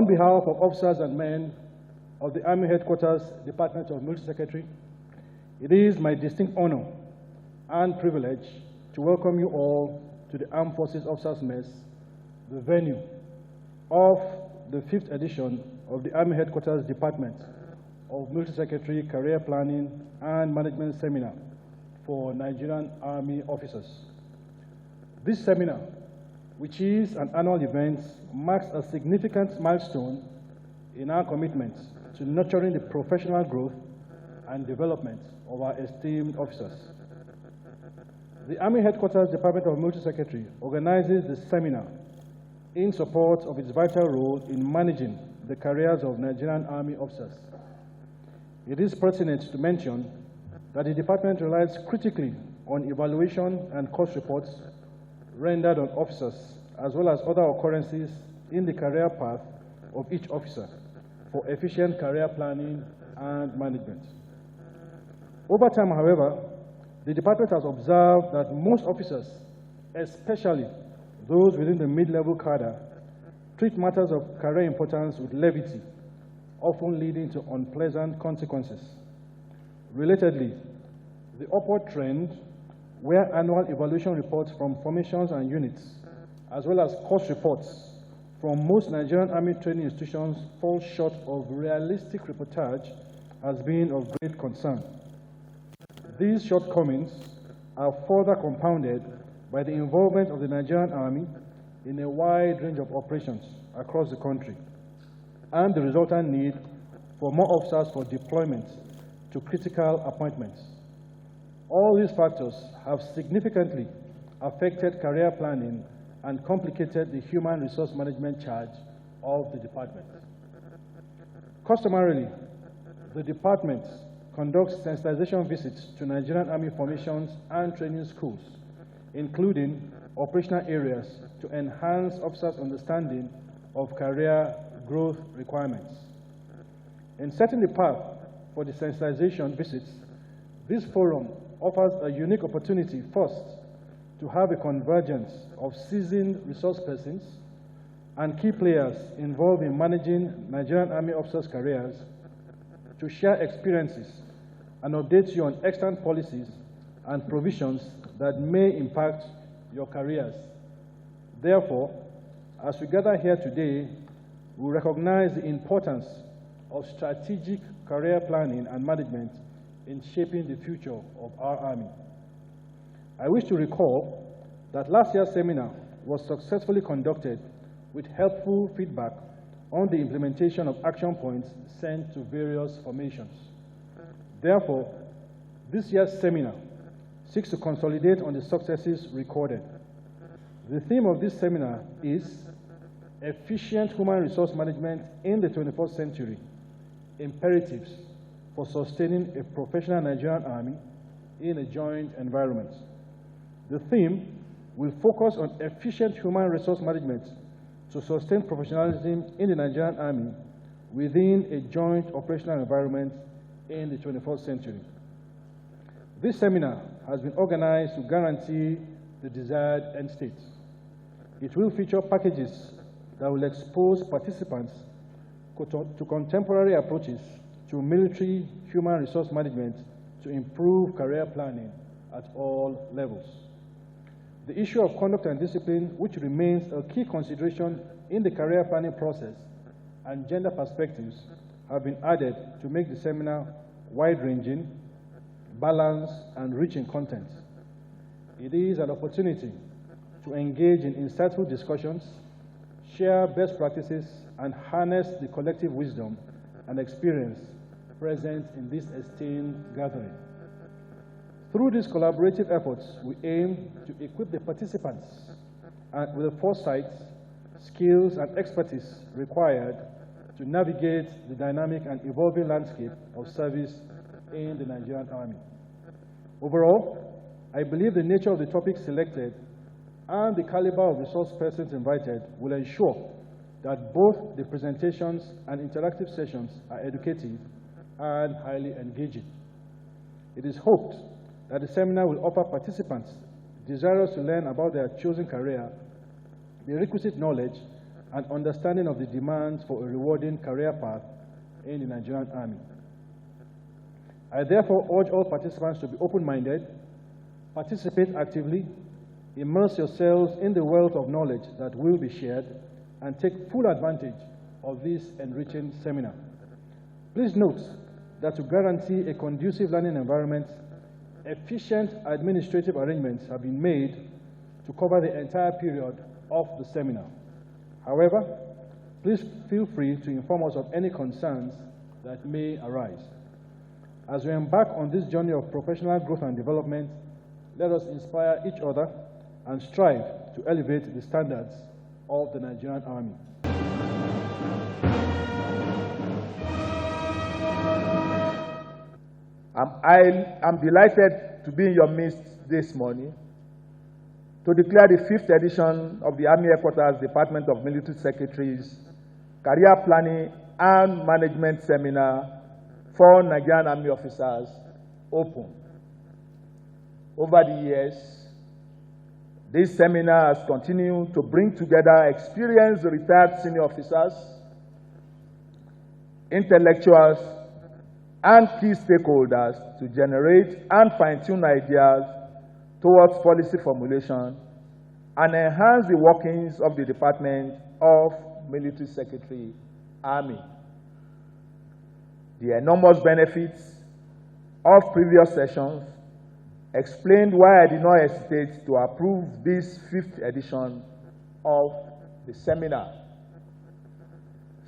On behalf of officers and men of the Army Headquarters Department of Military Secretary, it is my distinct honor and privilege to welcome you all to the Armed Forces Officers Mess, the venue of the 5th edition of the Army Headquarters Department of Military Secretary Career Planning and Management Seminar for Nigerian Army officers. This seminar, which is an annual event, marks a significant milestone in our commitment to nurturing the professional growth and development of our esteemed officers. The Army Headquarters Department of Military Secretary organizes this seminar in support of its vital role in managing the careers of Nigerian Army officers. It is pertinent to mention that the department relies critically on evaluation and course reports rendered on officers, as well as other occurrences in the career path of each officer for efficient career planning and management. Over time, however, the department has observed that most officers, especially those within the mid-level cadre, treat matters of career importance with levity, often leading to unpleasant consequences. Relatedly, the upward trend, where annual evaluation reports from formations and units, as well as course reports from most Nigerian Army training institutions, fall short of realistic reportage, has been of great concern. These shortcomings are further compounded by the involvement of the Nigerian Army in a wide range of operations across the country, and the resultant need for more officers for deployment to critical appointments. All these factors have significantly affected career planning and complicated the human resource management charge of the department. Customarily, the department conducts sensitization visits to Nigerian Army formations and training schools, including operational areas, to enhance officers' understanding of career growth requirements. In setting the path for the sensitization visits, this forum offers a unique opportunity, first, to have a convergence of seasoned resource persons and key players involved in managing Nigerian Army officers' careers, to share experiences and update you on extant policies and provisions that may impact your careers. Therefore, as we gather here today, we recognize the importance of strategic career planning and management in shaping the future of our Army. I wish to recall that last year's seminar was successfully conducted with helpful feedback on the implementation of action points sent to various formations. Therefore, this year's seminar seeks to consolidate on the successes recorded. The theme of this seminar is Efficient Human Resource Management in the 21st Century, Imperatives for Sustaining a Professional Nigerian Army in a Joint Environment. The theme will focus on efficient human resource management to sustain professionalism in the Nigerian Army within a joint operational environment in the 21st century. This seminar has been organized to guarantee the desired end state. It will feature packages that will expose participants to contemporary approaches to military human resource management to improve career planning at all levels. The issue of conduct and discipline, which remains a key consideration in the career planning process, and gender perspectives have been added to make the seminar wide-ranging, balanced, and rich in content. It is an opportunity to engage in insightful discussions, share best practices, and harness the collective wisdom and experience present in this esteemed gathering. Through these collaborative efforts, we aim to equip the participants with the foresight, skills, and expertise required to navigate the dynamic and evolving landscape of service in the Nigerian Army. Overall, I believe the nature of the topics selected and the caliber of resource persons invited will ensure that both the presentations and interactive sessions are educative and highly engaging. It is hoped that the seminar will offer participants desirous to learn about their chosen career the requisite knowledge and understanding of the demands for a rewarding career path in the Nigerian Army. I therefore urge all participants to be open-minded, participate actively, immerse yourselves in the wealth of knowledge that will be shared, and take full advantage of this enriching seminar. Please note that to guarantee a conducive learning environment, efficient administrative arrangements have been made to cover the entire period of the seminar. However, please feel free to inform us of any concerns that may arise. As we embark on this journey of professional growth and development, let us inspire each other and strive to elevate the standards of the Nigerian Army. I'm delighted to be in your midst this morning to declare the 5th edition of the Army Headquarters Department of Military Secretaries Career Planning and Management Seminar for Nigerian Army officers open. Over the years, this seminar has continued to bring together experienced retired senior officers, intellectuals, and key stakeholders to generate and fine-tune ideas towards policy formulation and enhance the workings of the Department of Military Secretary, Army. The enormous benefits of previous sessions explained why I did not hesitate to approve this 5th edition of the seminar.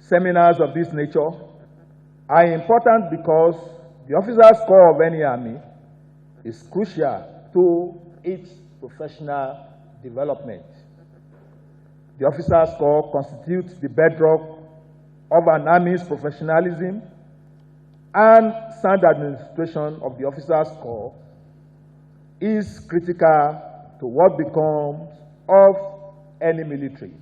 Seminars of this nature are important because the officers' corps of any army is crucial to its professional development. The officers' corps constitutes the bedrock of an army's professionalism, and sound administration of the officers' corps is critical to what becomes of any military.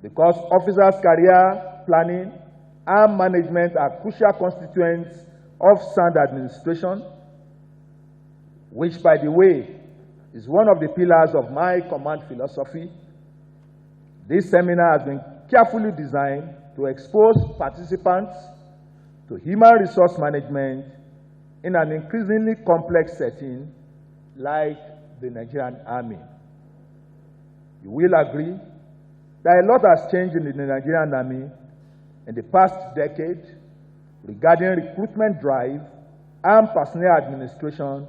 Because officers' career planning and management are crucial constituents of sound administration, which, by the way, is one of the pillars of my command philosophy. This seminar has been carefully designed to expose participants to human resource management in an increasingly complex setting like the Nigerian Army. You will agree that a lot has changed in the Nigerian Army in the past decade regarding recruitment drive and personnel administration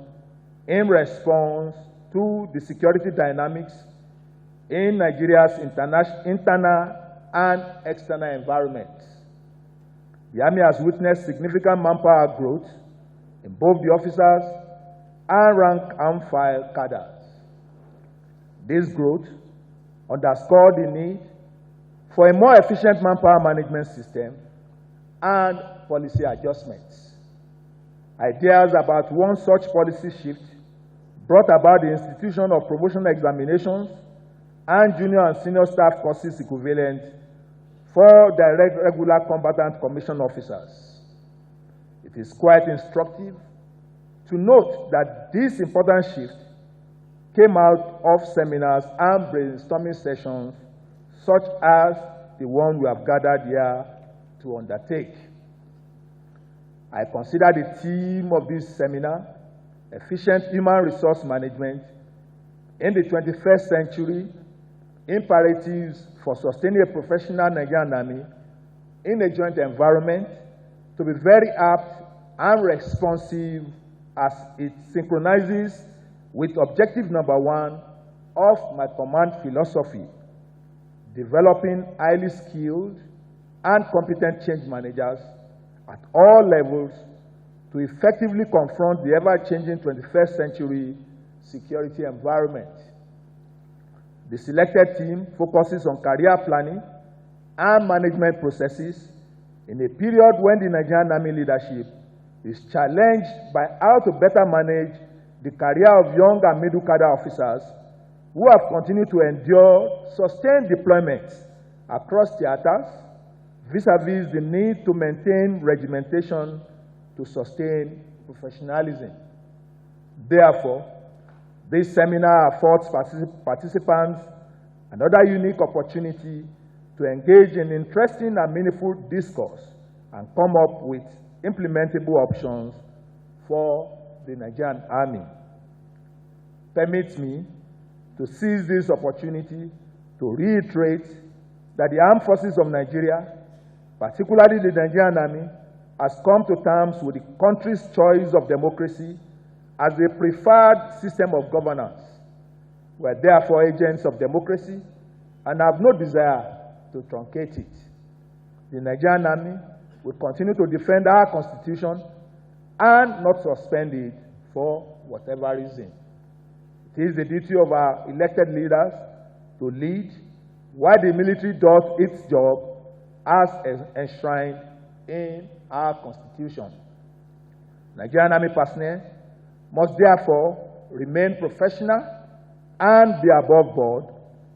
in response to the security dynamics in Nigeria's internal and external environment. The Army has witnessed significant manpower growth in both the officers and rank and file cadres. This growth underscored the need for a more efficient manpower management system and policy adjustments. Ideas about one such policy shift brought about the institution of promotion examinations and junior and senior staff courses equivalent for direct regular combatant commissioned officers. It is quite instructive to note that this important shift came out of seminars and brainstorming sessions such as the one we have gathered here to undertake. I consider the theme of this seminar, Efficient Human Resource Management in the 21st Century, Imperatives for Sustaining a Professional Nigerian Army in a Joint Environment, to be very apt and responsive as it synchronizes with objective number 1 of my command philosophy, developing highly skilled and competent change managers at all levels to effectively confront the ever-changing 21st century security environment. The selected team focuses on career planning and management processes in a period when the Nigerian Army leadership is challenged by how to better manage the career of young and middle cadre officers who have continued to endure sustained deployments across theaters vis-a-vis the need to maintain regimentation to sustain professionalism. Therefore, this seminar affords participants another unique opportunity to engage in interesting and meaningful discourse and come up with implementable options for the Nigerian Army. Permit me to seize this opportunity to reiterate that the armed forces of Nigeria, particularly the Nigerian Army, has come to terms with the country's choice of democracy as a preferred system of governance. We are therefore agents of democracy and have no desire to truncate it. The Nigerian Army will continue to defend our constitution and not suspend it for whatever reason. It is the duty of our elected leaders to lead while the military does its job as enshrined in our constitution. Nigerian Army personnel must therefore remain professional and be above board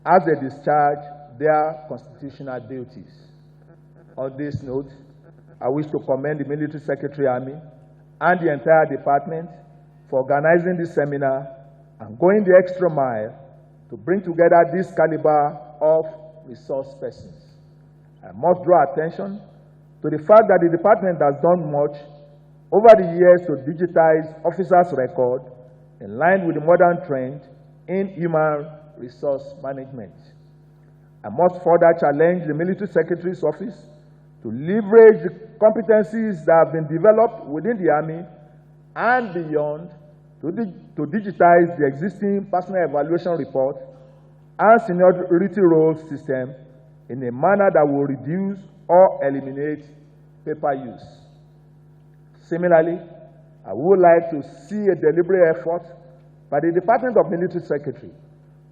as they discharge their constitutional duties. On this note, I wish to commend the Military Secretary Army and the entire department for organizing this seminar and going the extra mile to bring together this caliber of resource persons. I must draw attention to the fact that the department has done much over the years to digitize officers' record in line with the modern trend in human resource management. I must further challenge the Military Secretary's Office to leverage the competencies that have been developed within the Army and beyond to digitize the existing personal evaluation report and seniority role system in a manner that will reduce or eliminate paper use. Similarly, I would like to see a deliberate effort by the Department of Military Secretary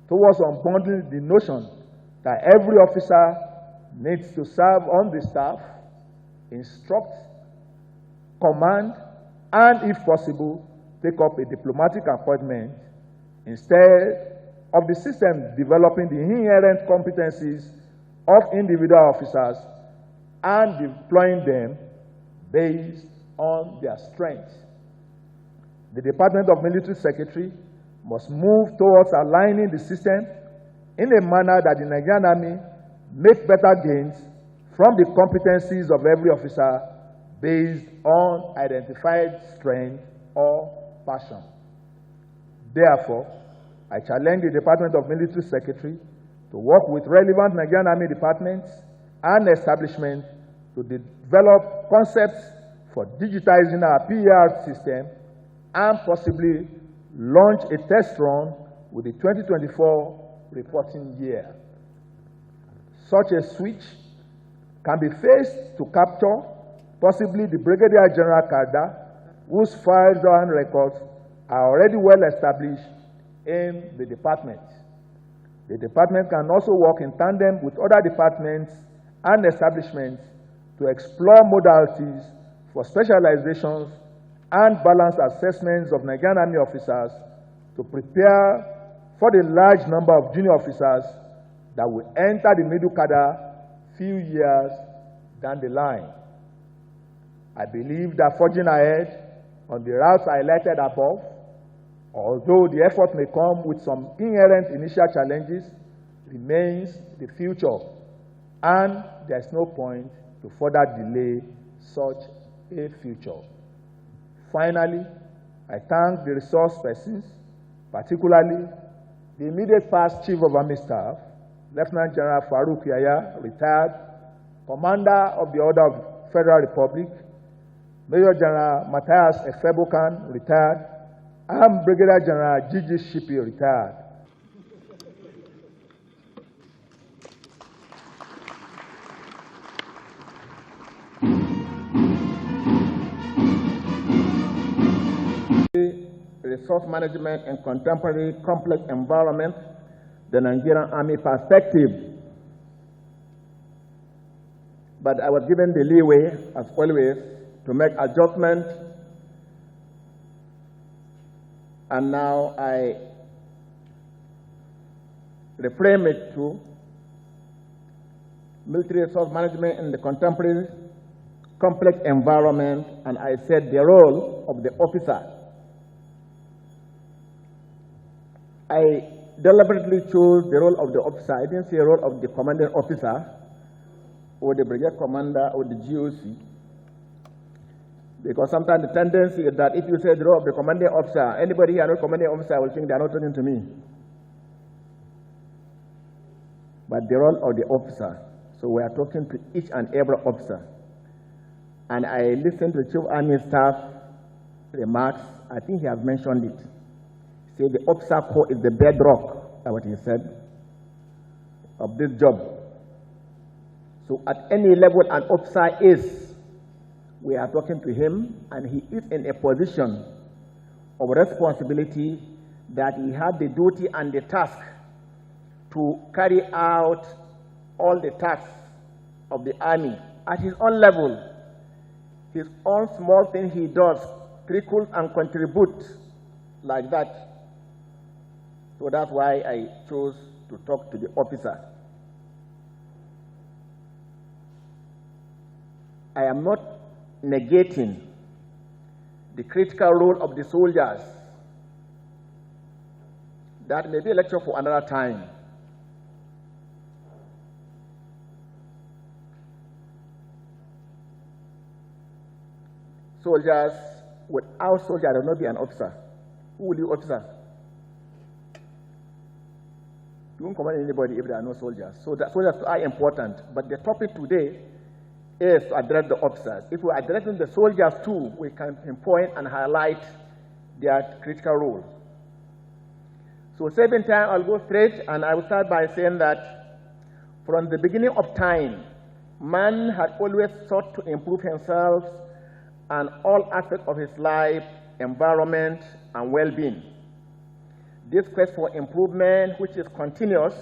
towards unbundling the notion that every officer needs to serve on the staff, instruct, command, and, if possible, take up a diplomatic appointment instead of the system developing the inherent competencies of individual officers and deploying them based on their strengths. The Department of Military Secretary must move towards aligning the system in a manner that the Nigerian Army make better gains from the competencies of every officer based on identified strength or passion. Therefore, I challenge the Department of Military Secretary to work with relevant Nigerian Army departments and establishments to develop concepts for digitizing our PER system and possibly launch a test run with the 2024 reporting year. Such a switch can be faced to capture possibly the Brigadier General cadre, whose files and records are already well established in the department. The department can also work in tandem with other departments and establishments to explore modalities for specializations and balanced assessments of Nigerian Army officers to prepare for the large number of junior officers that will enter the middle cadre few years down the line. I believe that forging ahead on the routes highlighted above, although the effort may come with some inherent initial challenges, remains the future, and there is no point to further delay such a future. Finally, I thank the resource persons, particularly the immediate past Chief of Army Staff, Lieutenant General Farouk Yahya, retired, Commander of the Order of Federal Republic, Major General Matthias Efebokan, retired, and Brigadier General Gigi Shipi, retired. Resource management in contemporary complex environment, the Nigerian Army perspective. But I was given the leeway, as always, to make adjustments, and now I reframe it to military resource management in the contemporary complex environment, and I said the role of the officer. I deliberately chose the role of the officer. I didn't say the role of the commanding officer or the brigade commander or the GOC. Because sometimes the tendency is that if you say the role of the commanding officer, anybody here, no commanding officer, will think they are not talking to me. But the role of the officer. So we are talking to each and every officer. And I listened to Chief Army Staff remarks. I think he has mentioned it. He said the officer corps is the bedrock, that's what he said, of this job. So at any level an officer is, we are talking to him, and he is in a position of responsibility that he had the duty and the task to carry out all the tasks of the army at his own level. His own small thing he does trickles and contributes like that. So that's why I chose to talk to the officer. I am not negating the critical role of the soldiers. That may be a lecture for another time. Soldiers, without soldiers, there will not be an officer. Who will you officer? You won't command anybody if there are no soldiers. So the soldiers are important. But the topic today is to address the officers. If we're addressing the soldiers too, we can pinpoint and highlight their critical role. So saving time, I'll go straight, and I will start by saying that from the beginning of time, man had always sought to improve himself and all aspects of his life, environment, and well-being. This quest for improvement, which is continuous,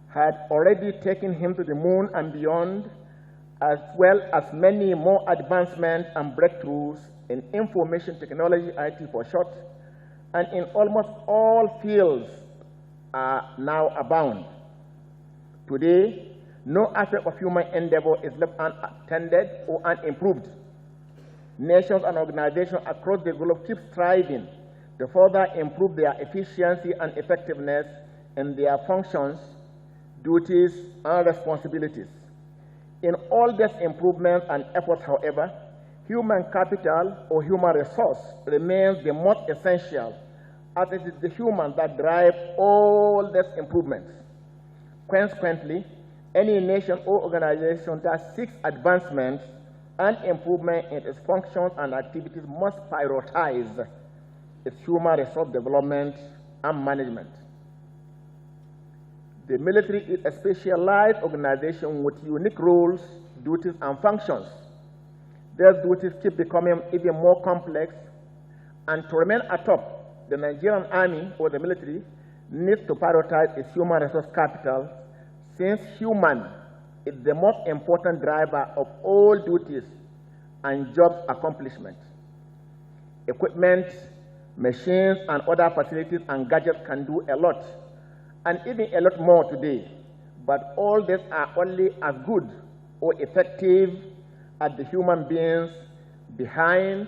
had already taken him to the moon and beyond, as well as many more advancements and breakthroughs in information technology, IT for short, and in almost all fields are now abound. Today, no aspect of human endeavor is left unattended or unimproved. Nations and organizations across the globe keep striving to further improve their efficiency and effectiveness in their functions, duties, and responsibilities. In all these improvements and efforts, however, human capital or human resource remains the most essential, as it is the human that drive all these improvements. Consequently, any nation or organization that seeks advancements and improvement in its functions and activities must prioritize its human resource development and management. The military is a specialized organization with unique roles, duties, and functions. These duties keep becoming even more complex, and to remain atop, the Nigerian Army or the military needs to prioritize its human resource capital, since human is the most important driver of all duties and job accomplishment. Equipment, machines, and other facilities and gadgets can do a lot, and even a lot more today, but all these are only as good or effective as the human beings behind,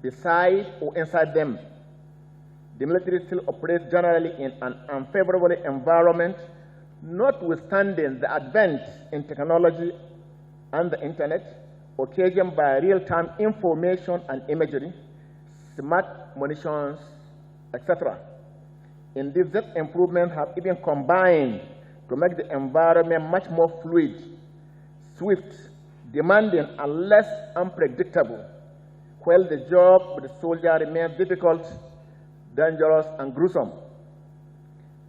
beside, or inside them. The military still operates generally in an unfavorable environment, notwithstanding the advent in technology and the internet, occasioned by real-time information and imagery, smart munitions, etc. In this, these improvements have even combined to make the environment much more fluid, swift, demanding, and less unpredictable, while the job of the soldier remains difficult, dangerous, and gruesome.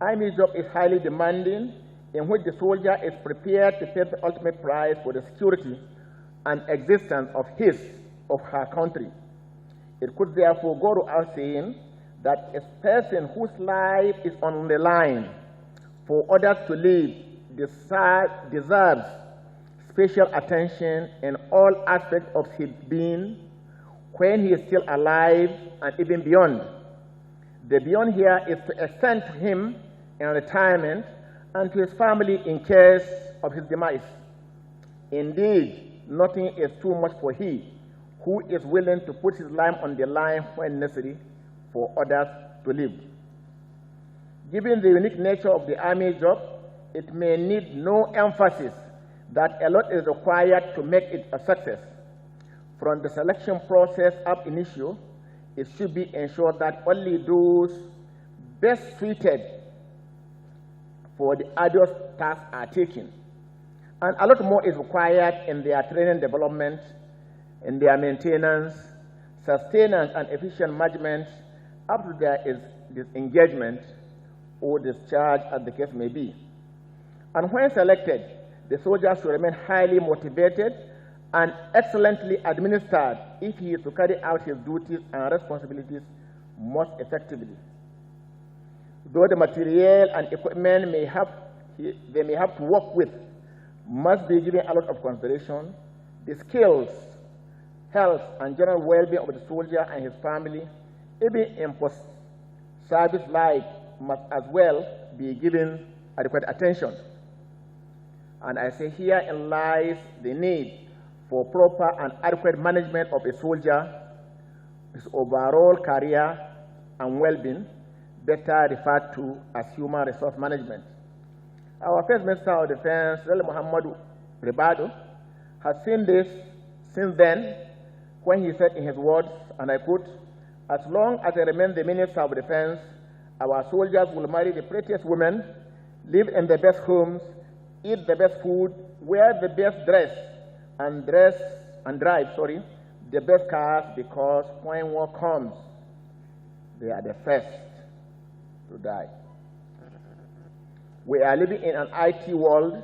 Army job is highly demanding, in which the soldier is prepared to pay the ultimate price for the security and existence of his, of her country. It could therefore go without saying that a person whose life is on the line for others to live deserves special attention in all aspects of his being when he is still alive and even beyond. The beyond here is to extend to him in retirement and to his family in case of his demise. Indeed, nothing is too much for he who is willing to put his life on the line when necessary for others to live. Given the unique nature of the Army job, it may need no emphasis that a lot is required to make it a success. From the selection process up initio, it should be ensured that only those best suited for the arduous task are taken. And a lot more is required in their training development, in their maintenance, sustenance, and efficient management up to their disengagement or discharge, as the case may be. And when selected, the soldier should remain highly motivated and excellently administered if he is to carry out his duties and responsibilities most effectively. Though the material and equipment they may have to work with must be given a lot of consideration, the skills, health, and general well-being of the soldier and his family, even in post-service life, must as well be given adequate attention. And I say herein lies the need for proper and adequate management of a soldier, his overall career and well-being, better referred to as human resource management. Our First Minister of Defense, Muhammadu Ribado, has seen this since then when he said in his words, and I quote, "As long as I remain the Minister of Defense, our soldiers will marry the prettiest women, live in the best homes, eat the best food, wear the best dress, and drive the best cars, because when war comes, they are the first to die." We are living in an IT world,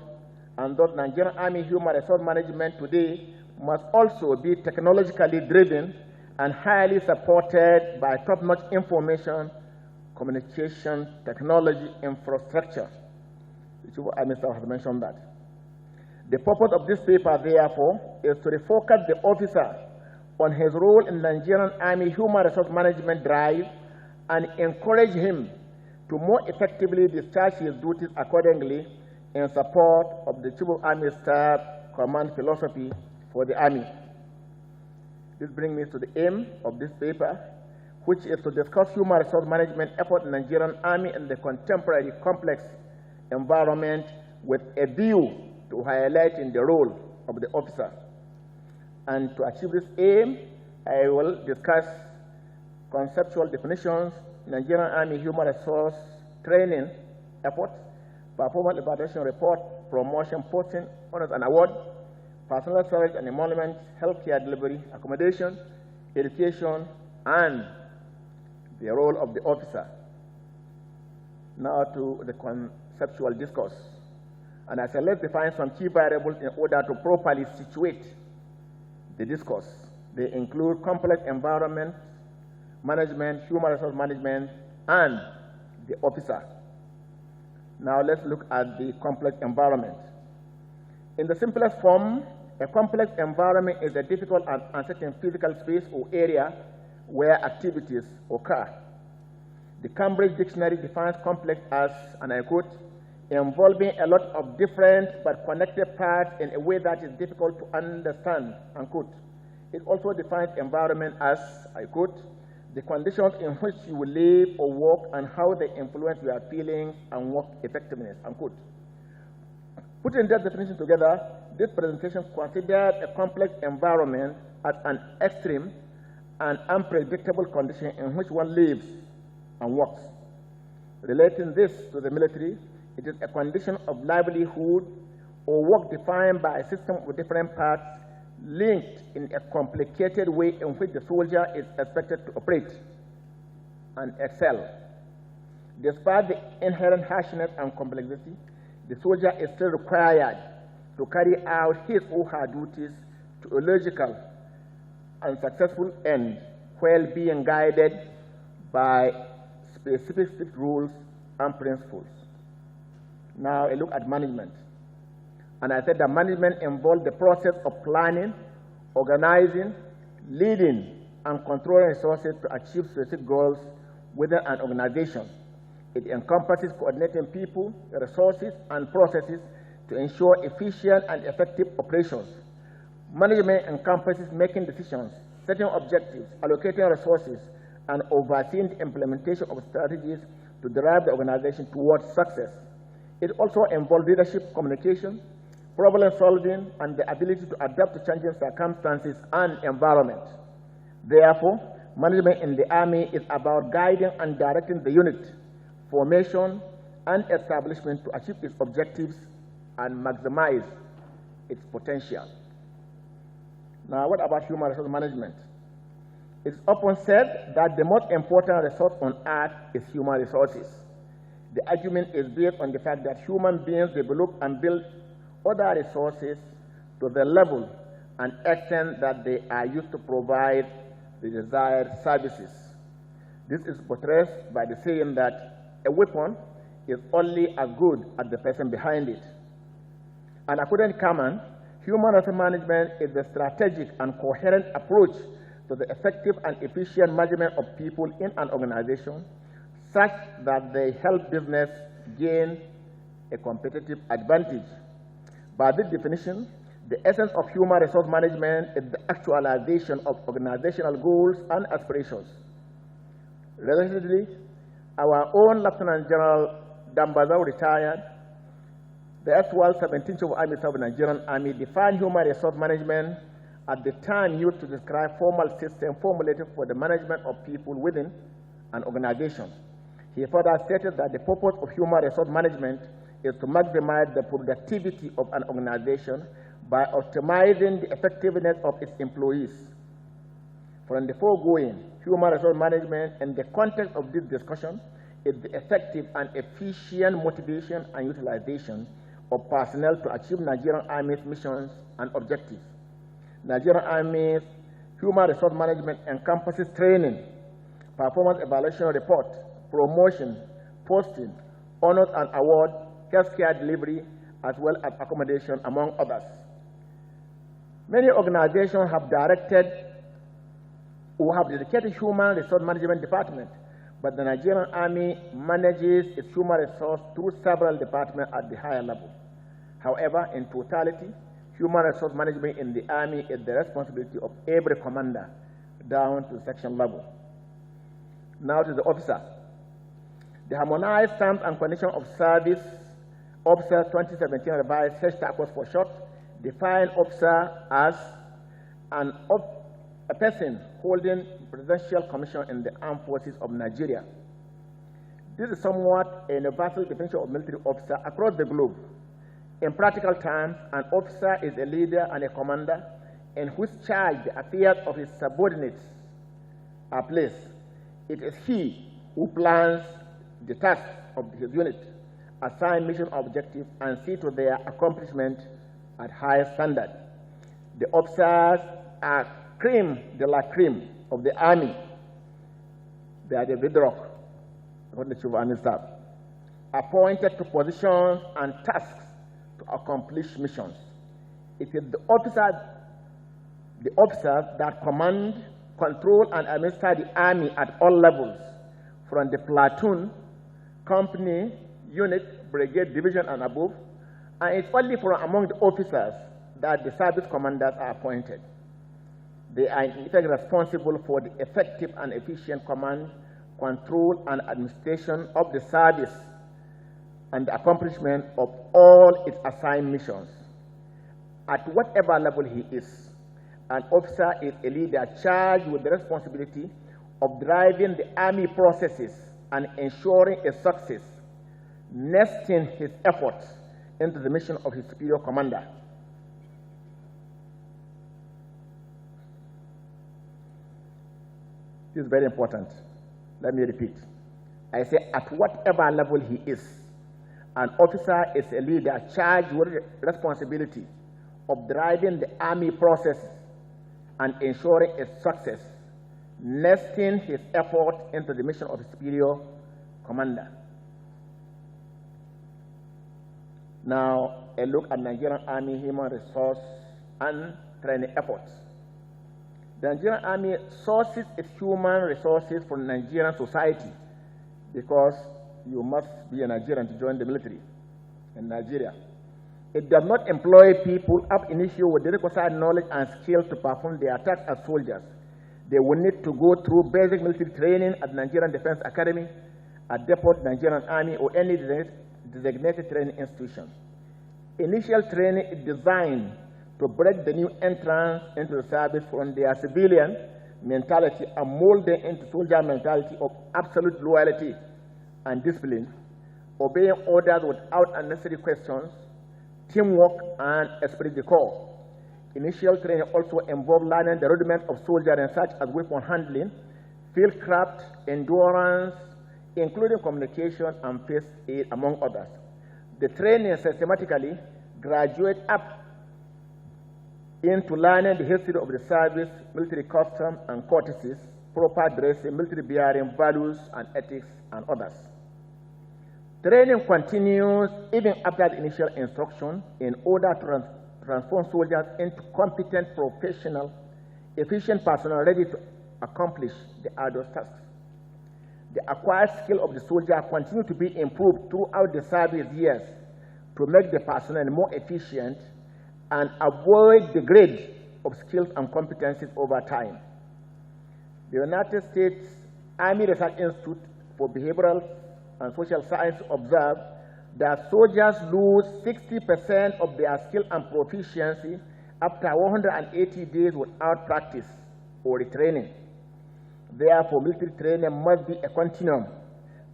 and thus Nigerian Army Human Resource Management today must also be technologically driven and highly supported by top-notch information, communication, technology, infrastructure. The Chief Army Staff has mentioned that. The purpose of this paper, therefore, is to refocus the officer on his role in Nigerian Army Human Resource Management drive and encourage him to more effectively discharge his duties accordingly in support of the Chief of Army Staff command philosophy for the Army. This brings me to the aim of this paper, which is to discuss human resource management effort in the Nigerian Army in the contemporary complex environment with a view to highlighting the role of the officer. And to achieve this aim, I will discuss conceptual definitions, Nigerian Army Human Resource Training efforts, performance evaluation report, promotion, posting, honors and award, personal service and emolument, healthcare delivery, accommodation, education, and the role of the officer. Now to the conceptual discourse. And I said, let's define some key variables in order to properly situate the discourse. They include complex environment management, human resource management, and the officer. Now let's look at the complex environment. In the simplest form, a complex environment is a difficult and uncertain physical space or area where activities occur. The Cambridge Dictionary defines complex as, and I quote, involving a lot of different but connected parts in a way that is difficult to understand, unquote. It also defines environment as, I quote, the conditions in which you will live or work and how they influence your feelings and work effectiveness, unquote. Putting that definition together, this presentation considers a complex environment as an extreme and unpredictable condition in which one lives and works. Relating this to the military, it is a condition of livelihood or work defined by a system of different parts linked in a complicated way in which the soldier is expected to operate and excel. Despite the inherent harshness and complexity, the soldier is still required to carry out his or her duties to a logical and successful end while being guided by specific strict rules and principles. Now a look at management. And I said that management involves the process of planning, organizing, leading, and controlling resources to achieve specific goals within an organization. It encompasses coordinating people, resources, and processes to ensure efficient and effective operations. Management encompasses making decisions, setting objectives, allocating resources, and overseeing the implementation of strategies to drive the organization towards success. It also involves leadership, communication, problem solving, and the ability to adapt to changing circumstances and environment. Therefore, management in the Army is about guiding and directing the unit, formation, and establishment to achieve its objectives and maximize its potential. Now, what about human resource management? It's often said that the most important resource on earth is human resources. The argument is based on the fact that human beings develop and build other resources to the level and extent that they are used to provide the desired services. This is buttressed by the saying that a weapon is only as good as the person behind it. And according to Kaman, human resource management is the strategic and coherent approach to the effective and efficient management of people in an organization such that they help business gain a competitive advantage. By this definition, the essence of human resource management is the actualization of organizational goals and aspirations. Relatively, our own Lieutenant General Dambazao retired. The actual 17th Chief of Army Staff of the Nigerian Army defined human resource management at the time used to describe formal system formulated for the management of people within an organization. He further stated that the purpose of human resource management is to maximize the productivity of an organization by optimizing the effectiveness of its employees. From the foregoing, human resource management in the context of this discussion is the effective and efficient motivation and utilization of personnel to achieve Nigerian Army's missions and objectives. Nigerian Army's human resource management encompasses training, performance evaluation report, promotion, posting, honors and award, healthcare delivery, as well as accommodation, among others. Many organizations have dedicated human resource management department, but the Nigerian Army manages its human resource through several departments at the higher level. However, in totality, human resource management in the Army is the responsibility of every commander down to the section level. Now to the officer. The harmonized terms and conditions of service, Officer 2017 revised HTACOS for short, define officer as a person holding presidential commission in the armed forces of Nigeria. This is somewhat a universal definition of military officer across the globe. In practical terms, an officer is a leader and a commander in whose charge the affairs of his subordinates are placed. It is he who plans the tasks of his unit, assign mission objectives, and see to their accomplishment at high standard. The officers are creme de la creme of the Army. They are the bedrock of the Chief of Army Staff, appointed to positions and tasks to accomplish missions. It is the officers that command, control, and administer the Army at all levels, from the platoon, company, unit, brigade, division, and above, and it's only from among the officers that the service commanders are appointed. They are in effect responsible for the effective and efficient command, control, and administration of the service and the accomplishment of all its assigned missions. At whatever level he is, an officer is a leader charged with the responsibility of driving the Army processes and ensuring its success, nesting his efforts into the mission of his superior commander. This is very important. Let me repeat. I say at whatever level he is, an officer is a leader charged with the responsibility of driving the Army process and ensuring its success, nesting his effort into the mission of his superior commander. Now, a look at Nigerian Army human resource and training efforts. The Nigerian Army sources its human resources from Nigerian society, because you must be a Nigerian to join the military in Nigeria. It does not employ people up initio with the requisite knowledge and skill to perform their tasks as soldiers. They will need to go through basic military training at the Nigerian Defense Academy at depot, Nigerian Army, or any designated training institution. Initial training is designed to break the new entrants into the service from their civilian mentality and mold them into soldier mentality of absolute loyalty and discipline, obeying orders without unnecessary questions, teamwork, and esprit de corps. Initial training also involves learning the rudiments of soldiering, such as weapon handling, fieldcraft, endurance, including communication and first aid, among others. The training systematically graduates up into learning the history of the service, military custom and courtesies, proper dressing, military bearing, values and ethics, and others. Training continues even after the initial instruction in order to transform soldiers into competent, professional, efficient personnel ready to accomplish the arduous tasks. The acquired skill of the soldier continue to be improved throughout the service years to make the personnel more efficient and avoid the grade of skills and competencies over time. The United States Army Research Institute for Behavioral and Social Science observed that soldiers lose 60% of their skill and proficiency after 180 days without practice or retraining. Therefore, military training must be a continuum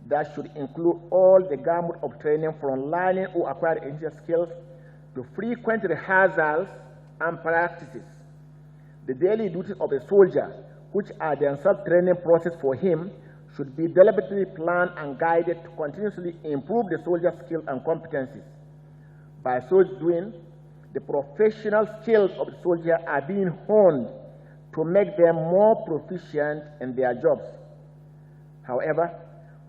that should include all the gamut of training from learning or acquiring initial skills to frequent rehearsals and practices. The daily duties of a soldier, which are themselves training process for him, should be deliberately planned and guided to continuously improve the soldier's skills and competencies. By so doing, the professional skills of the soldier are being honed to make them more proficient in their jobs. However,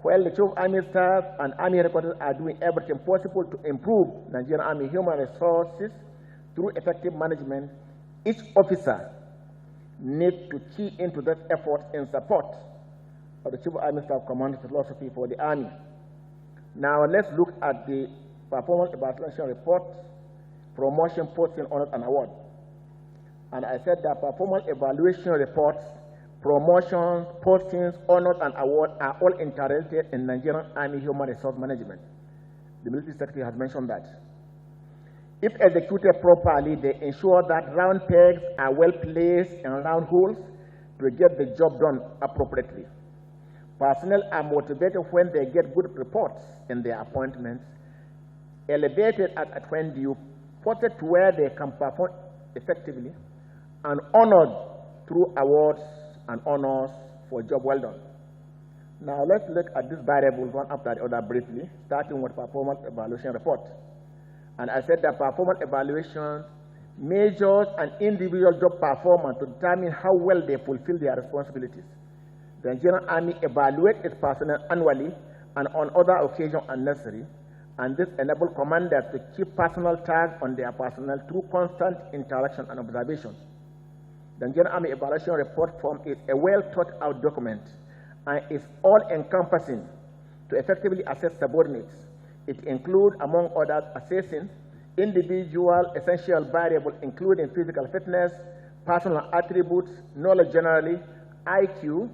while the Chief of Army Staff and Army Headquarters are doing everything possible to improve Nigerian Army human resources through effective management, each officer needs to key into that effort in support of the Chief of Army Staff Command philosophy for the Army. Now let's look at the performance evaluation report, promotion, posting, honors, and award. And I said that performance evaluation reports, promotions, postings, honors, and awards are all interrelated in Nigerian Army human resource management. The military secretary has mentioned that. If executed properly, they ensure that round pegs are well placed in round holes to get the job done appropriately. Personnel are motivated when they get good reports in their appointments, elevated at when due, posted to where they can perform effectively, and honored through awards and honors for job well done. Now let's look at these variables one after the other briefly, starting with performance evaluation report. And I said that performance evaluation measures an individual job performance to determine how well they fulfill their responsibilities. The Nigerian Army evaluates its personnel annually and on other occasions unnecessary, and this enables commanders to keep personal tabs on their personnel through constant interaction and observation. The Nigerian Army Evaluation Report Form is a well-thought-out document and is all-encompassing to effectively assess subordinates. It includes, among others, assessing individual essential variables, including physical fitness, personal attributes, knowledge generally, IQ,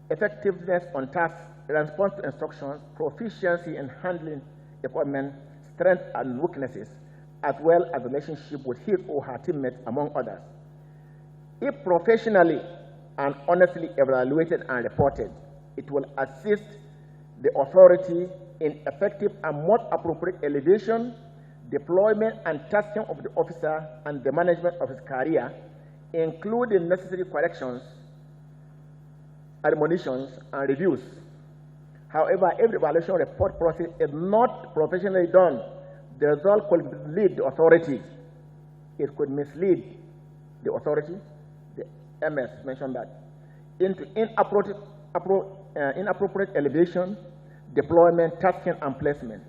effectiveness on tasks, response to instructions, proficiency in handling equipment, strengths and weaknesses, as well as relationship with his or her teammates, among others. If professionally and honestly evaluated and reported, it will assist the authority in effective and most appropriate elevation, deployment, and tasking of the officer and the management of his career, including necessary corrections, admonitions, and reviews. However, if the evaluation report process is not professionally done, the result could lead the authority. It could mislead the authority, the MS mentioned that, into inappropriate elevation, deployment, tasking, and placement.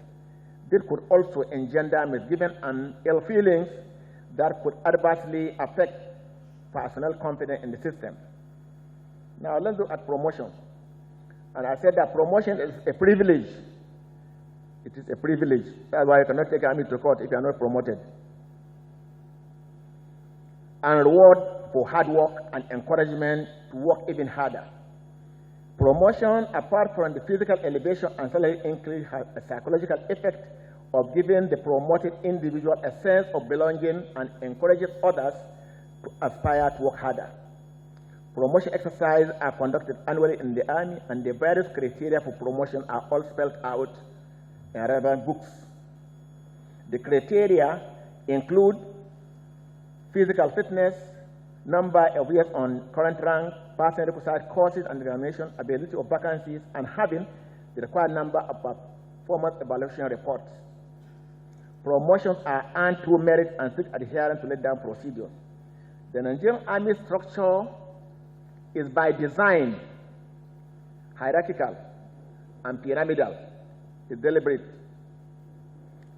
This could also engender misgiving and ill feelings that could adversely affect personnel confidence in the system. Now let's look at promotion. And I said that promotion is a privilege. It is a privilege. That's why you cannot take army to court if you are not promoted. And reward for hard work and encouragement to work even harder. Promotion, apart from the physical elevation and salary increase, has a psychological effect of giving the promoted individual a sense of belonging and encourages others to aspire to work harder. Promotion exercises are conducted annually in the Army, and the various criteria for promotion are all spelled out in relevant books. The criteria include physical fitness, number of years on current rank, passing requisite courses and examination, availability of vacancies, and having the required number of performance evaluation reports. Promotions are earned through merit and strict adherence to laid-down procedures. The Nigerian Army structure is by design hierarchical and pyramidal. It's deliberate.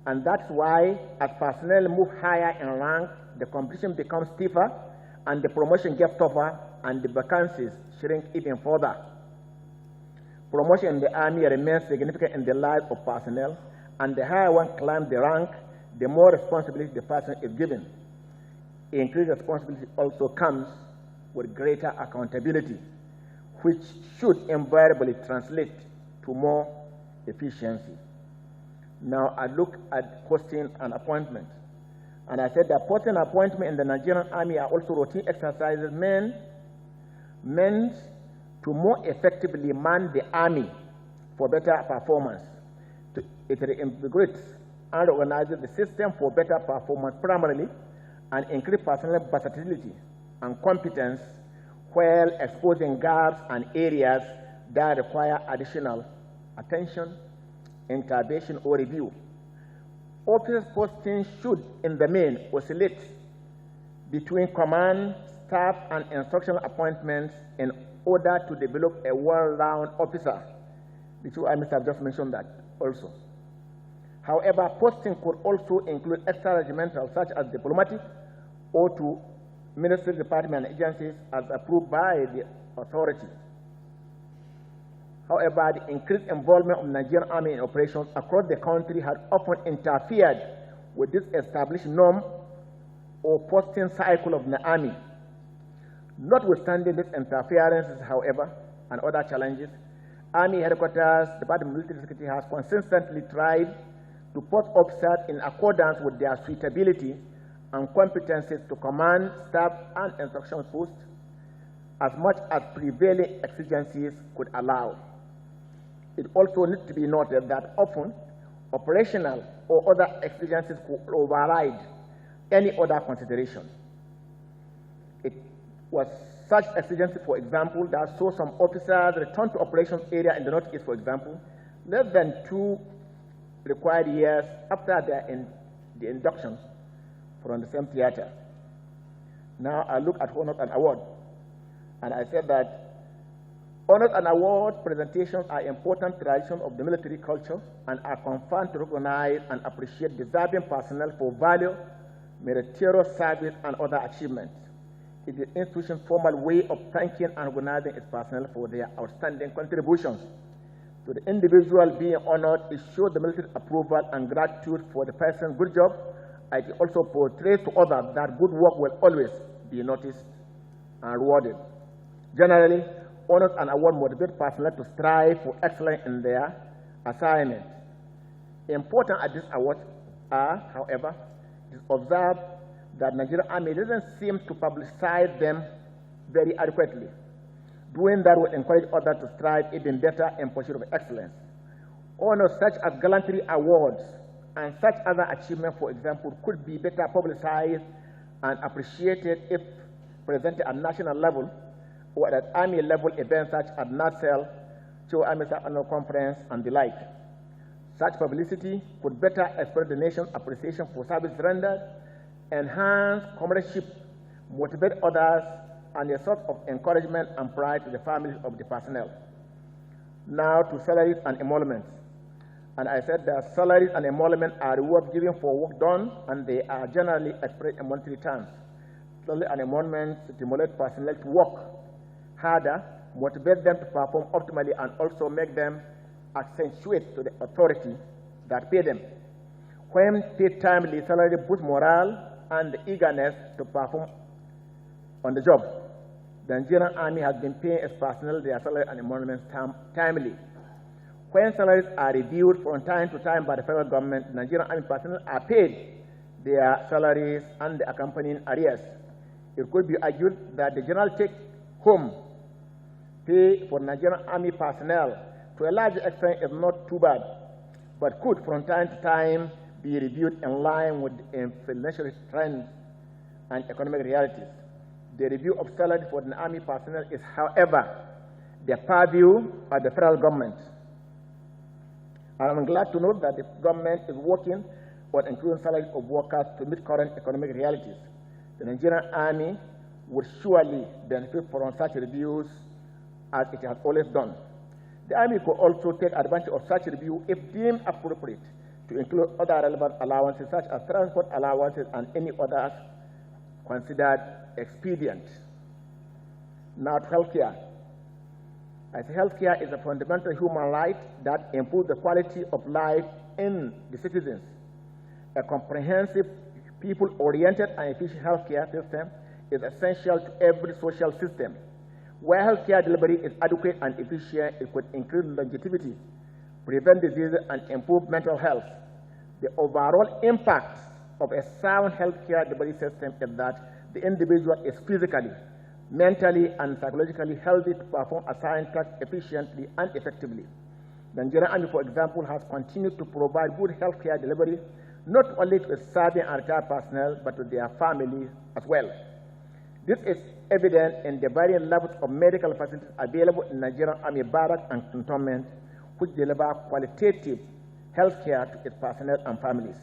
And that's why, as personnel move higher in rank, the competition becomes stiffer, and the promotion gets tougher, and the vacancies shrink even further. Promotion in the Army remains significant in the lives of personnel, and the higher one climbs the rank, the more responsibility the person is given. Increased responsibility also comes with greater accountability, which should invariably translate to more efficiency. Now I look at posting and appointment. And I said that posting and appointment in the Nigerian Army are also routine exercises meant to more effectively man the Army for better performance. It reinvigorates and organizes the system for better performance primarily, and increase personnel versatility and competence while exposing gaps and areas that require additional attention, intervention, or review. Officers' postings should, in the main, oscillate between command, staff, and instructional appointments in order to develop a well-rounded officer. The two armies have just mentioned that also. However, posting could also include extra-regimental, such as diplomatic, or to ministry, department, and agencies as approved by the authority. However, the increased involvement of the Nigerian Army in operations across the country has often interfered with this established norm or posting cycle of the Army. Notwithstanding these interferences, however, and other challenges, Army headquarters, Department of Military Security has consistently tried to post officers in accordance with their suitability and competencies to command, staff, and instruction posts as much as prevailing exigencies could allow. It also needs to be noted that often operational or other exigencies could override any other consideration. It was such exigency, for example, that saw some officers return to operations area in the Northeast, for example, less than 2 required years after the induction from the same theater. Now I look at honors and awards, and I said that honors and awards presentations are important traditions of the military culture and are confined to recognize and appreciate deserving personnel for value, meritorious service, and other achievements. It is the institution's formal way of thanking and recognizing its personnel for their outstanding contributions. To the individual being honored, it shows the military approval and gratitude for the person's good job. It also portrays to others that good work will always be noticed and rewarded. Generally, honors and awards motivate personnel to strive for excellence in their assignment. Important at these awards are, however, it is observed that Nigerian Army doesn't seem to publicize them very adequately. Doing that will encourage others to strive even better in pursuit of excellence. Honors such as gallantry awards and such other achievements, for example, could be better publicized and appreciated if presented at national level or at Army level events such as NATSEL, Show Army Staff Annual Conference, and the like. Such publicity could better express the nation's appreciation for service rendered, enhance comradeship, motivate others, and a source of encouragement and pride to the families of the personnel. Now to salaries and emoluments. And I said that salaries and emoluments are rewards given for work done, and they are generally expressed in monetary terms. Salaries and emoluments stimulate personnel to work harder, motivate them to perform optimally, and also make them accentuate to the authority that pay them. When paid timely, salary boosts morale and the eagerness to perform on the job. the Nigerian Army has been paying its personnel their salary and emoluments timely. When salaries are reviewed from time to time by the federal government, the Nigerian Army personnel are paid their salaries and the accompanying arrears. It could be argued that the general take-home pay for Nigerian Army personnel to a large extent is not too bad, but could from time to time be reviewed in line with inflationary trends and economic realities. The review of salary for the Army personnel is, however, the purview of the federal government. I'm glad to note that the government is working on increasing salaries of workers to meet current economic realities. The Nigerian Army would surely benefit from such reviews as it has always done. The Army could also take advantage of such review if deemed appropriate to include other relevant allowances such as transport allowances and any others considered expedient. Now to healthcare. As healthcare is a fundamental human right that improves the quality of life in the citizens. A comprehensive, people-oriented and efficient healthcare system is essential to every social system. Where healthcare delivery is adequate and efficient, it could increase longevity, prevent diseases, and improve mental health. The overall impact of a sound healthcare delivery system is that the individual is physically, mentally, and psychologically healthy to perform assigned tasks efficiently and effectively. The Nigerian Army, for example, has continued to provide good healthcare delivery not only to its serving and retired personnel, but to their families as well. This is evident in the varying levels of medical facilities available in Nigerian Army barracks and cantonments, which deliver qualitative healthcare to its personnel and families.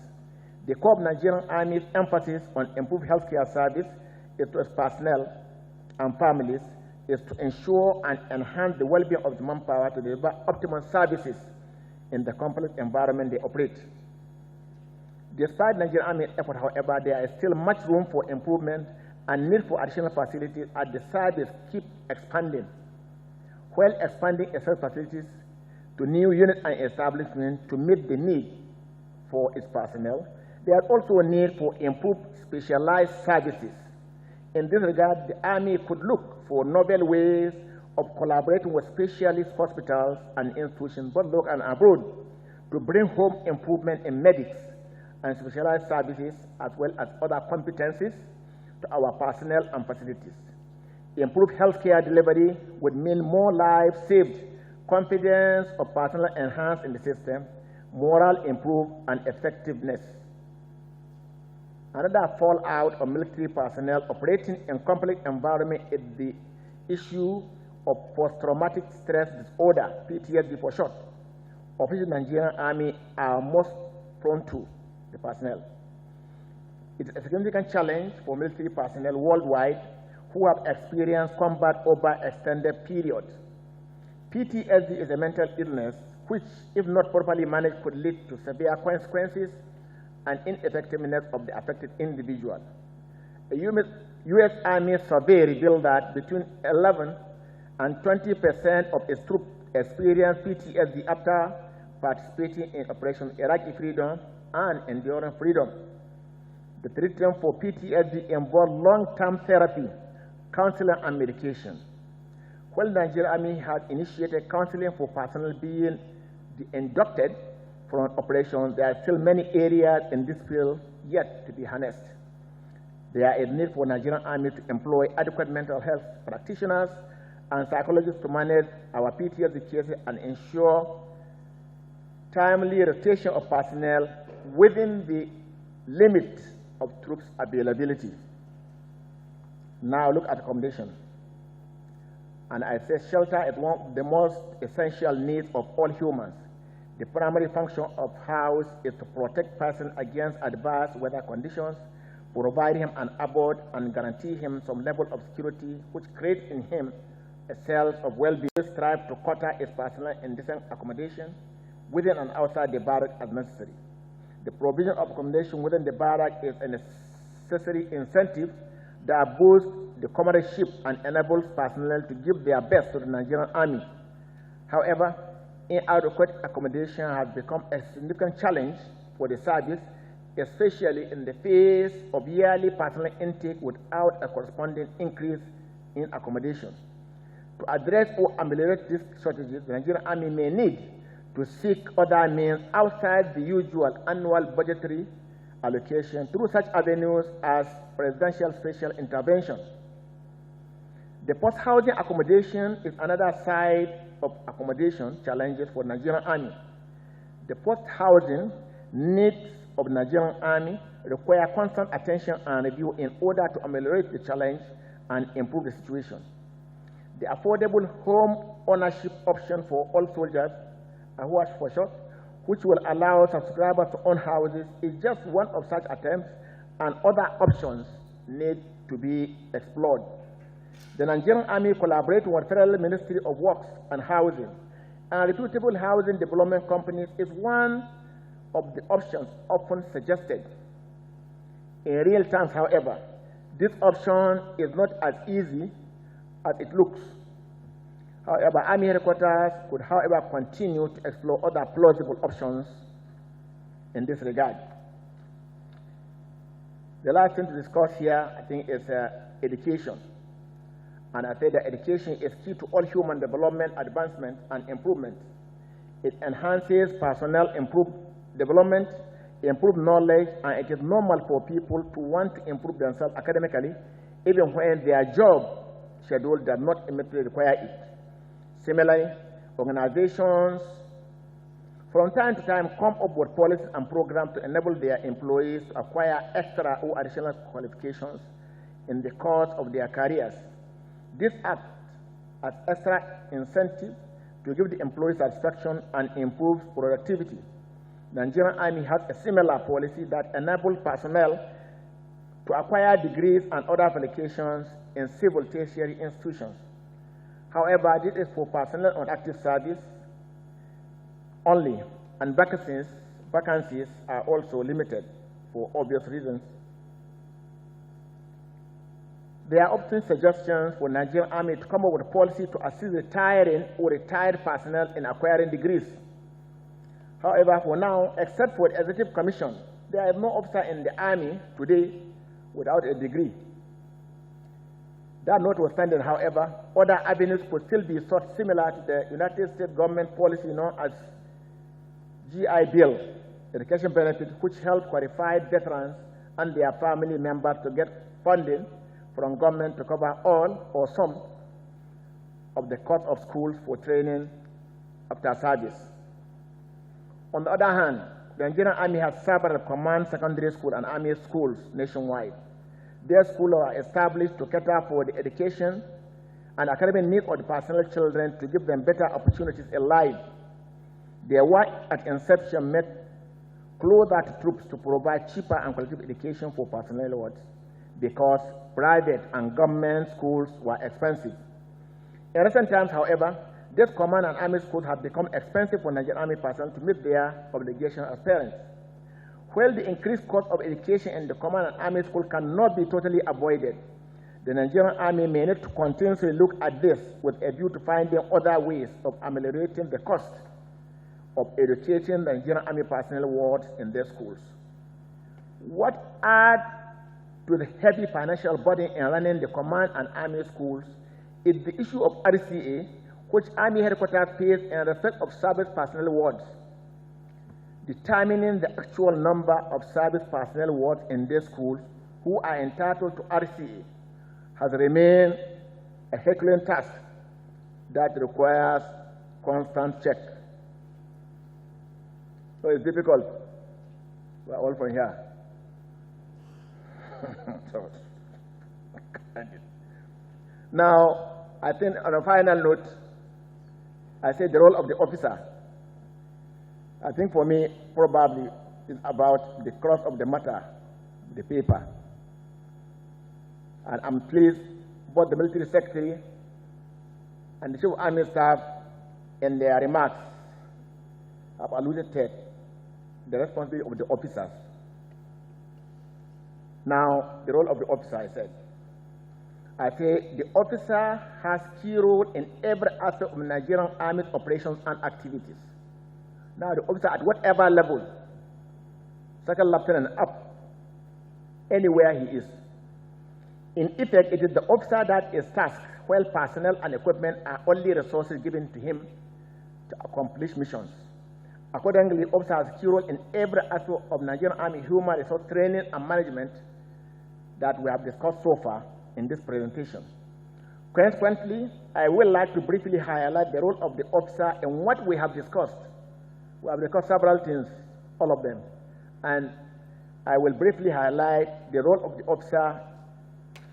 The core of Nigerian Army's emphasis on improved healthcare service is to its personnel and families is to ensure and enhance the well-being of the manpower to deliver optimal services in the complex environment they operate. Despite Nigerian Army's effort, however, there is still much room for improvement and need for additional facilities as the service keeps expanding. While expanding its health facilities to new units and establishments to meet the need for its personnel, there is also a need for improved specialized services. In this regard, the Army could look for novel ways of collaborating with specialist hospitals and institutions, both local and abroad, to bring home improvement in medics and specialized services, as well as other competencies, to our personnel and facilities. Improved healthcare delivery would mean more lives saved, confidence of personnel enhanced in the system, morale improved, and effectiveness. Another fallout of military personnel operating in complex environment is the issue of post-traumatic stress disorder, PTSD for short, of which the Nigerian Army are most prone to, the personnel. It is a significant challenge for military personnel worldwide who have experienced combat over extended periods. PTSD is a mental illness which, if not properly managed, could lead to severe consequences and ineffectiveness of the affected individual. A U.S. Army survey revealed that between 11 and 20% of its troops experienced PTSD after participating in Operation Iraqi Freedom and Enduring Freedom. The treatment for PTSD involved long-term therapy, counseling, and medication. While the Nigerian Army has initiated counseling for personnel being inducted from operations, there are still many areas in this field yet to be harnessed. There is need for the Nigerian Army to employ adequate mental health practitioners and psychologists to manage our PTSD cases and ensure timely rotation of personnel within the limit of troops availability. Now look at accommodation. And I say shelter is one of the most essential needs of all humans. The primary function of house is to protect person against adverse weather conditions, provide him an abode, and guarantee him some level of security, which creates in him a sense of well-being. Strive to quarter its personnel in decent accommodation within and outside the barrack as necessary. The provision of accommodation within the barrack is a necessary incentive that boosts the comradeship and enables personnel to give their best to the Nigerian Army. However, inadequate accommodation has become a significant challenge for the service, especially in the face of yearly personnel intake without a corresponding increase in accommodation. To address or ameliorate these shortages, the Nigerian Army may need to seek other means outside the usual annual budgetary allocation through such avenues as presidential special intervention. The post-housing accommodation is another side of accommodation challenges for Nigerian Army. The post-housing needs of Nigerian Army require constant attention and review in order to ameliorate the challenge and improve the situation. The affordable home ownership option for all soldiers, AHUASH for short, which will allow subscribers to own houses, is just one of such attempts, and other options need to be explored. The Nigerian Army collaborates with Federal Ministry of Works and Housing, and reputable housing development companies is one of the options often suggested. In real terms, however, this option is not as easy as it looks. However, Army headquarters could, however, continue to explore other plausible options in this regard. The last thing to discuss here, I think, is education. And I say that education is key to all human development, advancement, and improvement. It enhances personnel development, improve knowledge, and it is normal for people to want to improve themselves academically, even when their job schedule does not immediately require it. Similarly, organizations from time to time come up with policies and programs to enable their employees to acquire extra or additional qualifications in the course of their careers. This acts as extra incentive to give the employee satisfaction and improve productivity. The Nigerian Army has a similar policy that enables personnel to acquire degrees and other qualifications in civil tertiary institutions. However, this is for personnel on active service only, and vacancies are also limited for obvious reasons. There are often suggestions for Nigerian Army to come up with a policy to assist retiring or retired personnel in acquiring degrees. However, for now, except for the Executive Commission, there is no officer in the Army today without a degree. That notwithstanding, however, other avenues could still be sought similar to the United States government policy known as GI Bill, education benefit, which help qualified veterans and their family members to get funding from government to cover all or some of the cost of schools for training after service. On the other hand, the Nigerian Army has several command secondary schools and army schools nationwide. Their schools are established to cater for the education and academic needs of the personnel children to give them better opportunities in life. Their work at inception made closer to troops to provide cheaper and qualitative education for personnel wards because private and government schools were expensive. In recent times, however, these command and army schools have become expensive for Nigerian Army personnel to meet their obligations as parents. While the increased cost of education in the command and army school cannot be totally avoided, the Nigerian Army may need to continuously look at this with a view to finding other ways of ameliorating the cost of educating the Nigerian Army personnel wards in their schools. What adds to the heavy financial burden in running the command and army schools is the issue of RCA, which Army headquarters pays in respect of service personnel wards. Determining the actual number of service personnel wards in their schools who are entitled to RCA has remained a Herculean task that requires constant check. So it's difficult. We're all from here. Now, I think on a final note, I say the role of the officer. I think for me, probably, is about the cross of the matter, the paper. And I'm pleased both the military secretary and the Chief of Army Staff in their remarks have alluded to the responsibility of the officers. Now, the role of the officer, I say the officer has key role in every aspect of Nigerian Army's operations and activities. Now, the officer at whatever level, second lieutenant up, anywhere he is In effect, it is the officer that is tasked, while personnel and equipment are only resources given to him to accomplish missions. Accordingly, officers have a key role in every aspect of Nigerian Army human resource training and management that we have discussed so far in this presentation. Consequently, I would like to briefly highlight the role of the officer in what we have discussed. We have discussed several things, all of them, and I will briefly highlight the role of the officer,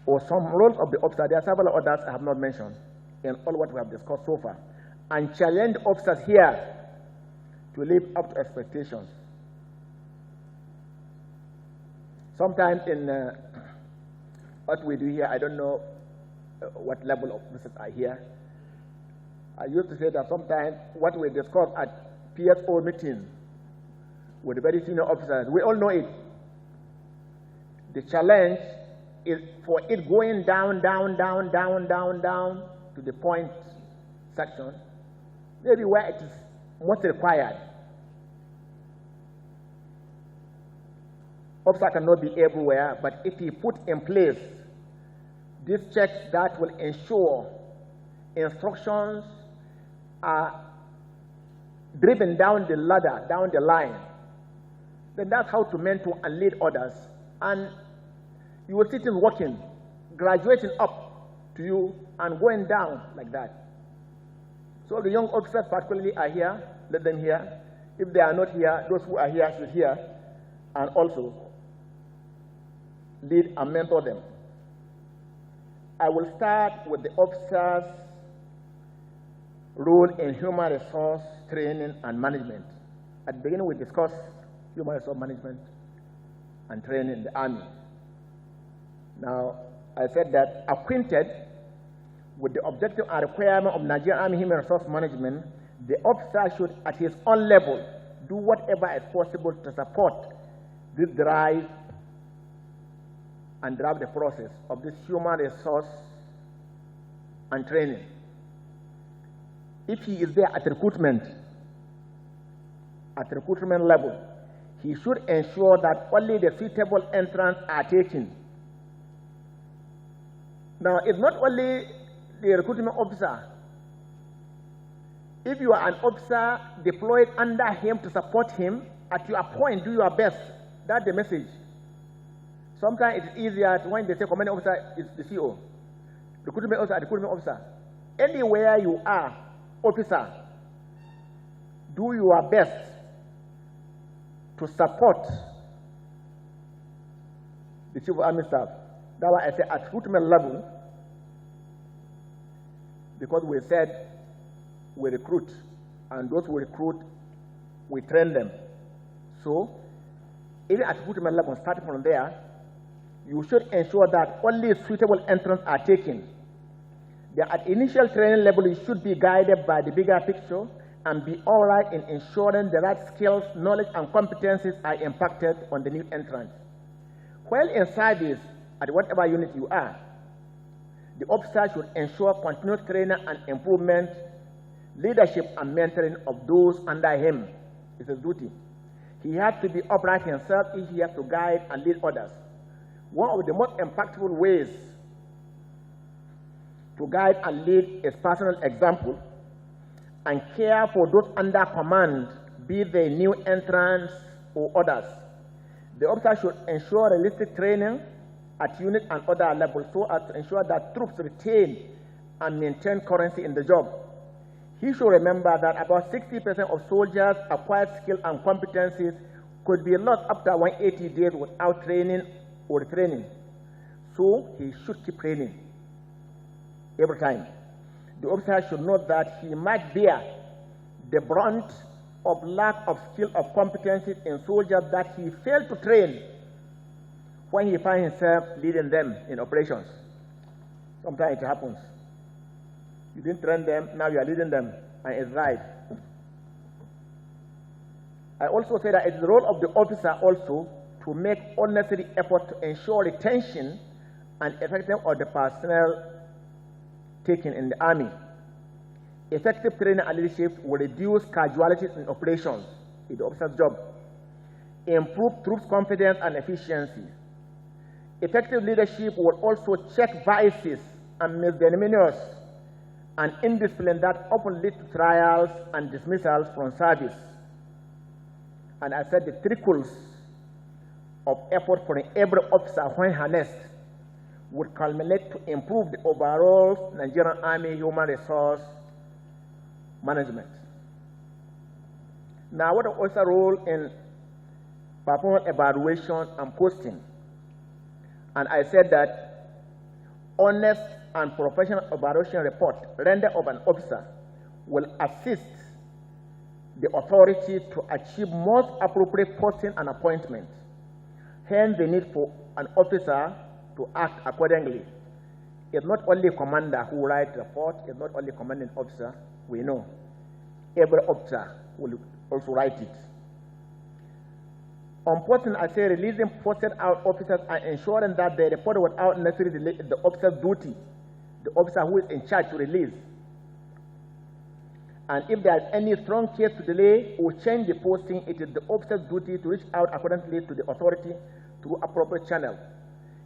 or some roles of the officer. There are several others I have not mentioned in all what we have discussed so far, and challenge officers here to live up to expectations. Sometimes in what we do here, I don't know what level of officers are here. I used to say that sometimes what we discuss at PSO meetings with very senior officers, we all know it. The challenge is for it going down to the point section, maybe where it is most required. Officer cannot be everywhere, but if he put in place these checks that will ensure instructions are driven down the ladder, down the line, then that's how to mentor and lead others. And you will see things working, graduating up to you and going down like that. So the young officers particularly are here, let them hear. If they are not here, those who are here should hear, and also lead and mentor them. I will start with the officers' role in human resource training and management. At the beginning, we discussed human resource management and training in the Army. Now, I said that acquainted with the objective and requirement of Nigerian Army human resource management, the officer should, at his own level, do whatever is possible to support this drive and drive the process of this human resource and training. If he is there at recruitment level, he should ensure that only the suitable entrants are taken. Now, it's not only the recruitment officer. If you are an officer deployed under him to support him, at your point, do your best. That's the message. Sometimes it's easier when they say commanding officer is the CO, recruitment officer, recruitment officer. Anywhere you are, officer, do your best to support the Chief of Army Staff. That's why I say at recruitment level, because we said we recruit, and those we recruit, we train them. So, even at recruitment level, starting from there, you should ensure that only suitable entrants are taken. Then at initial training level, you should be guided by the bigger picture and be all right in ensuring the right skills, knowledge, and competencies are impacted on the new entrant. While in service, at whatever unit you are, the officer should ensure continuous training and improvement, leadership and mentoring of those under him. It's his duty. He has to be upright himself if he has to guide and lead others. One of the most impactful ways to guide and lead is personal example and care for those under command, be they new entrants or others. The officer should ensure realistic training at unit and other levels so as to ensure that troops retain and maintain currency in the job. He should remember that about 60% of soldiers' acquired skills and competencies could be lost after 180 days without training or retraining. So he should keep training every time. The officer should know that he might bear the brunt of lack of skill or competencies in soldiers that he failed to train when he finds himself leading them in operations. Sometimes it happens. You didn't train them, now you are leading them, and it's right. I also say that it's the role of the officer also to make all necessary efforts to ensure retention and effectiveness of the personnel taken in the Army. Effective training and leadership will reduce casualties in operations. It's the officer's job. Improve troops' confidence and efficiency. Effective leadership will also check vices and misdemeanors and indiscipline that often lead to trials and dismissals from service. And I said the trickles of effort from every officer when harnessed would culminate to improve the overall Nigerian Army human resource management. Now, what was the role in performance evaluation and posting? And I said that honest and professional evaluation report rendered of an officer will assist the authority to achieve most appropriate posting and appointment. Hence, the need for an officer to act accordingly. It's not only a commander who writes the report, it's not only a commanding officer, we know. Every officer will also write it. On posting, I say releasing posted out officers and ensuring that they report without necessarily delay the officer's duty, the officer who is in charge to release. And if there is any strong case to delay or change the posting, it is the officer's duty to reach out accordingly to the authority through appropriate channel.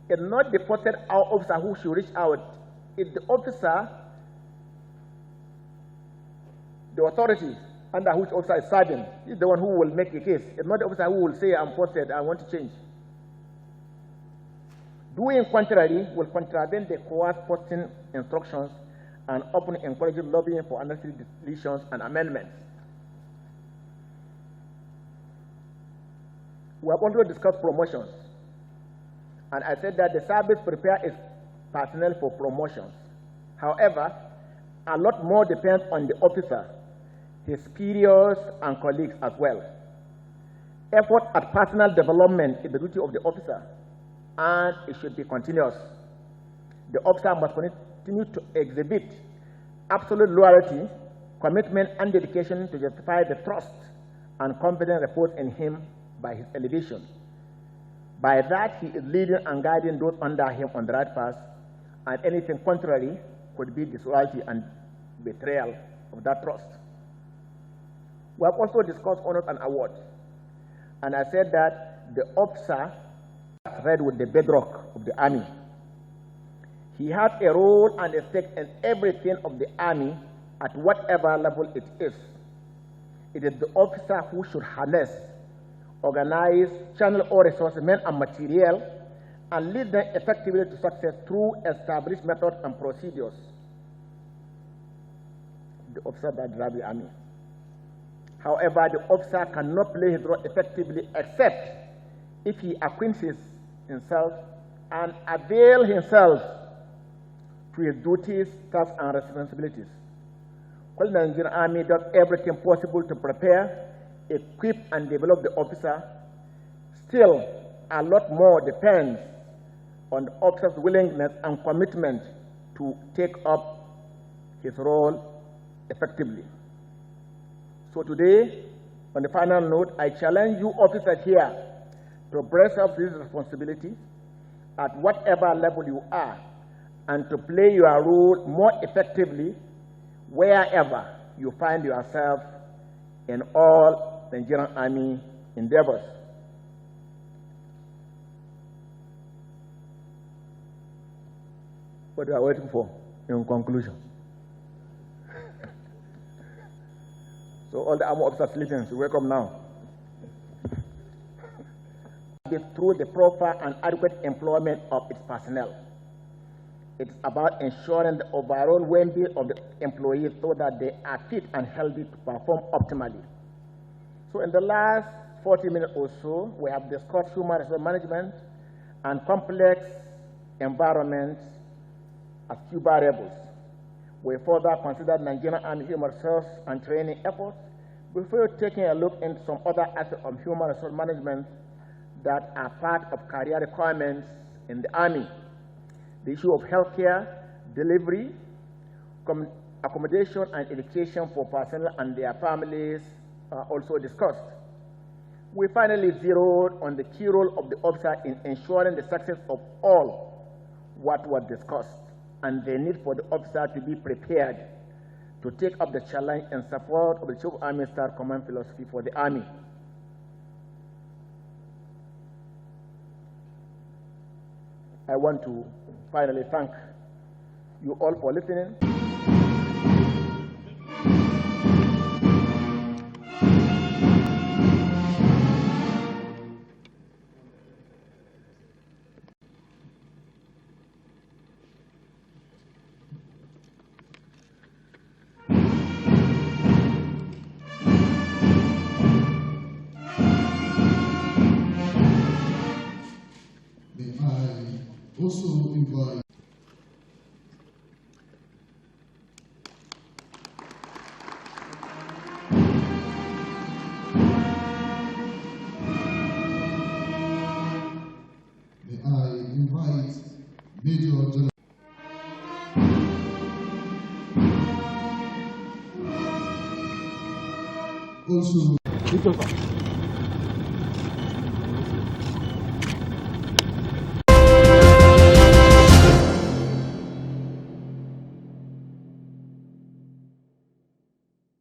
It's not the posted out officer who should reach out. It's the officer, the authority under which officer is serving, is the one who will make a case. It's not the officer who will say, I'm posted, I want to change. Doing contrary will contravene the coerced posting instructions and often encourage lobbying for unnecessary deletions and amendments. We have also discussed promotions. And I said that the service prepares its personnel for promotions. However, a lot more depends on the officer, his superiors, and colleagues as well. Effort at personal development is the duty of the officer, and it should be continuous. The officer must continue to exhibit absolute loyalty, commitment, and dedication to justify the trust and confidence reposed in him by his elevation. By that, he is leading and guiding those under him on the right path, and anything contrary could be disloyalty and betrayal of that trust. We have also discussed honors and awards, and I said that the officer is read with the bedrock of the Army. He has a role and a stake in everything of the Army at whatever level it is. It is the officer who should harness, organize, channel all resources, men and material, and lead them effectively to success through established methods and procedures. The officer that drives the Army. However, the officer cannot play his role effectively except if he acquaints himself and avail himself to his duties, tasks, and responsibilities. While the Nigerian Army does everything possible to prepare, equip, and develop the officer, still a lot more depends on the officer's willingness and commitment to take up his role effectively. So today, on the final note, I challenge you officers here to brace up this responsibility at whatever level you are and to play your role more effectively wherever you find yourself in all Nigerian Army endeavors. What are you waiting for in conclusion? So all the army officers listening, so welcome now. Through the proper and adequate employment of its personnel. It's about ensuring the overall well-being of the employees so that they are fit and healthy to perform optimally. So in the last 40 minutes or so, we have discussed human resource management and complex environments as few variables. We further considered Nigerian Army human resource and training efforts before taking a look into some other aspects of human resource management that are part of career requirements in the Army. The issue of healthcare, delivery, accommodation, and education for personnel and their families are also discussed. We finally zeroed on the key role of the officer in ensuring the success of all what was discussed, and the need for the officer to be prepared to take up the challenge in support of the Chief of Army Staff Command philosophy for the Army. I want to finally thank you all for listening. Also invite Major General also